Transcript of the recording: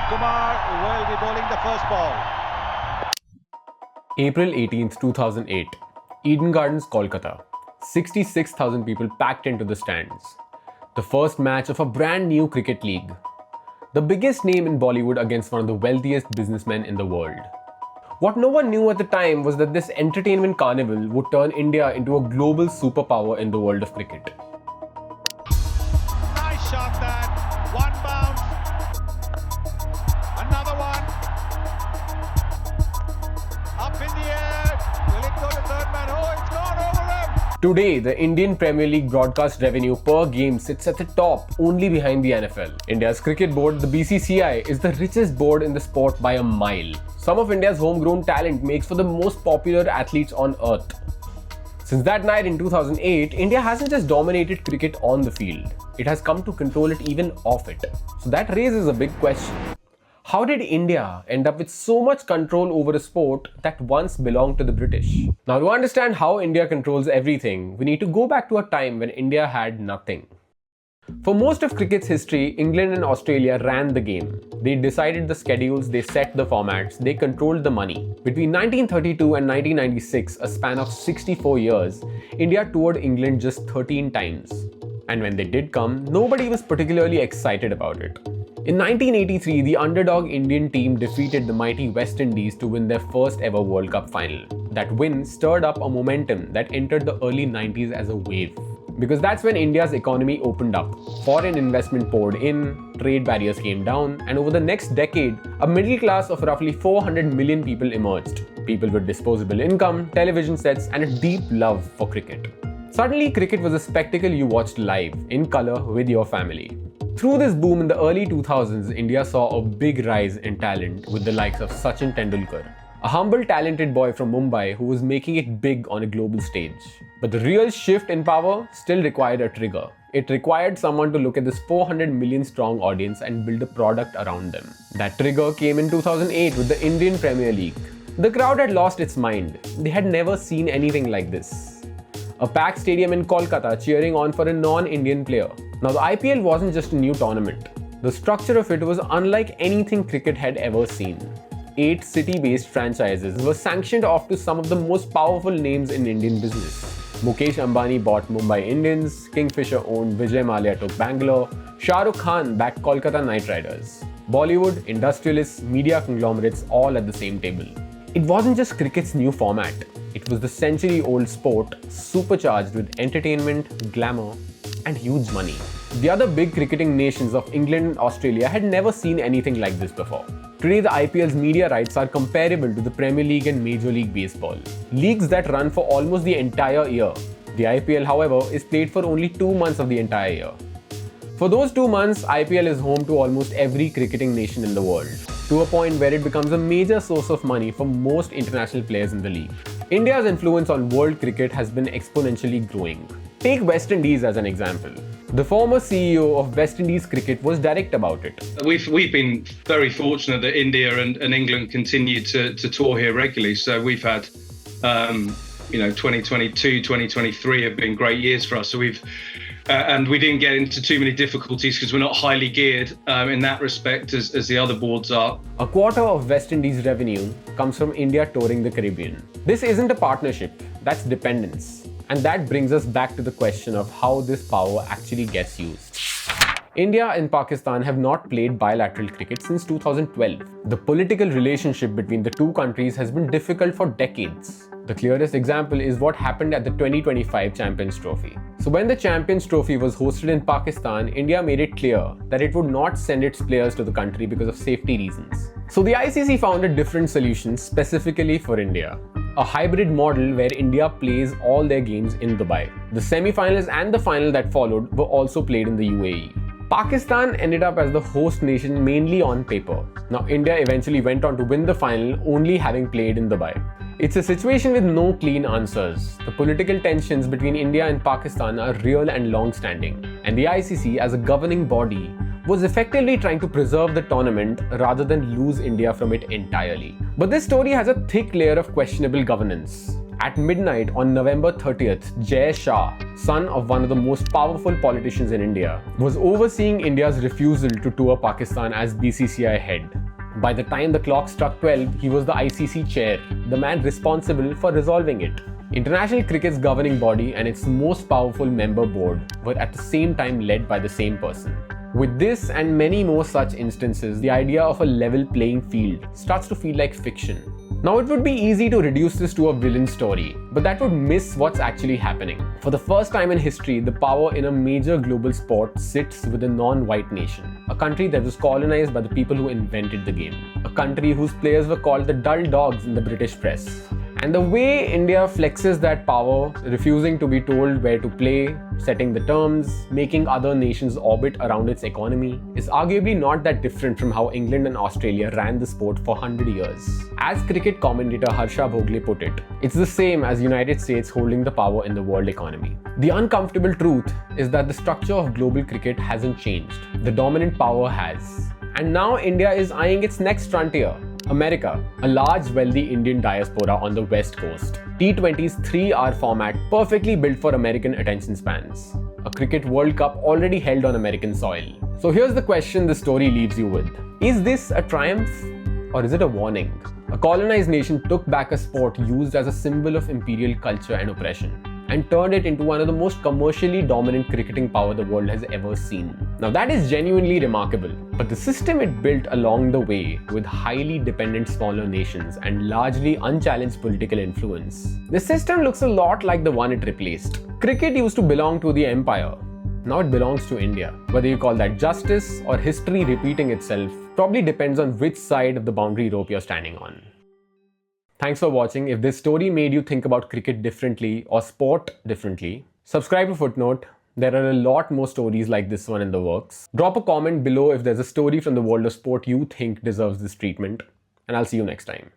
Kumar will be bowling the first ball. April 18th, 2008. Eden Gardens, Kolkata. 66,000 people packed into the stands. The first match of a brand new cricket league. The biggest name in Bollywood against one of the wealthiest businessmen in the world. What no one knew at the time was that this entertainment carnival would turn India into a global superpower in the world of cricket. Nice shot that. One bounce. Another one. Up in the air. Will it go to third man? Oh, it's gone over him. Today, the Indian Premier League broadcast revenue per game sits at the top, only behind the NFL. India's cricket board, the BCCI, is the richest board in the sport by a mile. Some of India's homegrown talent makes for the most popular athletes on earth. Since that night in 2008, India hasn't just dominated cricket on the field. It has come to control it even off it. So that raises a big question. How did India end up with so much control over a sport that once belonged to the British? Now, to understand how India controls everything, we need to go back to a time when India had nothing. For most of cricket's history, England and Australia ran the game. They decided the schedules, they set the formats, they controlled the money. Between 1932 and 1996, a span of 64 years, India toured England just 13 times. And when they did come, nobody was particularly excited about it. In 1983, the underdog Indian team defeated the mighty West Indies to win their first ever World Cup final. That win stirred up a momentum that entered the early 90s as a wave. Because that's when India's economy opened up. Foreign investment poured in, trade barriers came down, and over the next decade, a middle class of roughly 400 million people emerged. People with disposable income, television sets, and a deep love for cricket. Suddenly, cricket was a spectacle you watched live, in color, with your family. Through this boom in the early 2000s, India saw a big rise in talent with the likes of Sachin Tendulkar, a humble, talented boy from Mumbai who was making it big on a global stage. But the real shift in power still required a trigger. It required someone to look at this 400 million strong audience and build a product around them. That trigger came in 2008 with the Indian Premier League. The crowd had lost its mind. They had never seen anything like this. A packed stadium in Kolkata cheering on for a non-Indian player. Now, the IPL wasn't just a new tournament. The structure of it was unlike anything cricket had ever seen. 8 city-based franchises were sanctioned off to some of the most powerful names in Indian business. Mukesh Ambani bought Mumbai Indians, Kingfisher owned Vijay Mallya took Bangalore, Shah Rukh Khan backed Kolkata Knight Riders. Bollywood, industrialists, media conglomerates all at the same table. It wasn't just cricket's new format. It was the century-old sport supercharged with entertainment, glamour, and huge money. The other big cricketing nations of England and Australia had never seen anything like this before. Today, the IPL's media rights are comparable to the Premier League and Major League Baseball, leagues that run for almost the entire year. The IPL, however, is played for only 2 months of the entire year. For those 2 months, IPL is home to almost every cricketing nation in the world, to a point where it becomes a major source of money for most international players in the league. India's influence on world cricket has been exponentially growing. Take West Indies as an example. The former CEO of West Indies cricket was direct about it. We've been very fortunate that India and England continue to tour here regularly. So we've had, 2022, 2023 have been great years for us. So and we didn't get into too many difficulties because we're not highly geared in that respect as the other boards are. A quarter of West Indies revenue comes from India touring the Caribbean. This isn't a partnership, that's dependence. And that brings us back to the question of how this power actually gets used. India and Pakistan have not played bilateral cricket since 2012. The political relationship between the two countries has been difficult for decades. The clearest example is what happened at the 2025 Champions Trophy. So when the Champions Trophy was hosted in Pakistan, India made it clear that it would not send its players to the country because of safety reasons. So the ICC found a different solution specifically for India. A hybrid model where India plays all their games in Dubai. The semi-finals and the final that followed were also played in the UAE. Pakistan ended up as the host nation mainly on paper. Now India eventually went on to win the final only having played in Dubai. It's a situation with no clean answers. The political tensions between India and Pakistan are real and long-standing, and the ICC as a governing body was effectively trying to preserve the tournament rather than lose India from it entirely. But this story has a thick layer of questionable governance. At midnight on November 30th, Jai Shah, son of one of the most powerful politicians in India, was overseeing India's refusal to tour Pakistan as BCCI head. By the time the clock struck 12, he was the ICC chair, the man responsible for resolving it. International cricket's governing body and its most powerful member board were at the same time led by the same person. With this and many more such instances, the idea of a level playing field starts to feel like fiction. Now, it would be easy to reduce this to a villain story, but that would miss what's actually happening. For the first time in history, the power in a major global sport sits with a non-white nation, a country that was colonized by the people who invented the game, a country whose players were called the dull dogs in the British press. And the way India flexes that power, refusing to be told where to play, setting the terms, making other nations orbit around its economy, is arguably not that different from how England and Australia ran the sport for 100 years. As cricket commentator Harsha Bhogle put it, it's the same as United States holding the power in the world economy. The uncomfortable truth is that the structure of global cricket hasn't changed. The dominant power has. And now India is eyeing its next frontier. America, a large wealthy Indian diaspora on the West Coast. T20's 3-hour format perfectly built for American attention spans. A Cricket World Cup already held on American soil. So here's the question the story leaves you with. Is this a triumph or is it a warning? A colonized nation took back a sport used as a symbol of imperial culture and oppression and turned it into one of the most commercially dominant cricketing power the world has ever seen. Now that is genuinely remarkable, but the system it built along the way with highly dependent smaller nations and largely unchallenged political influence, the system looks a lot like the one it replaced. Cricket used to belong to the empire. Now it belongs to India. Whether you call that justice or history repeating itself probably depends on which side of the boundary rope you're standing on. Thanks for watching. If this story made you think about cricket differently or sport differently, subscribe to Footnote. There are a lot more stories like this one in the works. Drop a comment below if there's a story from the world of sport you think deserves this treatment, and I'll see you next time.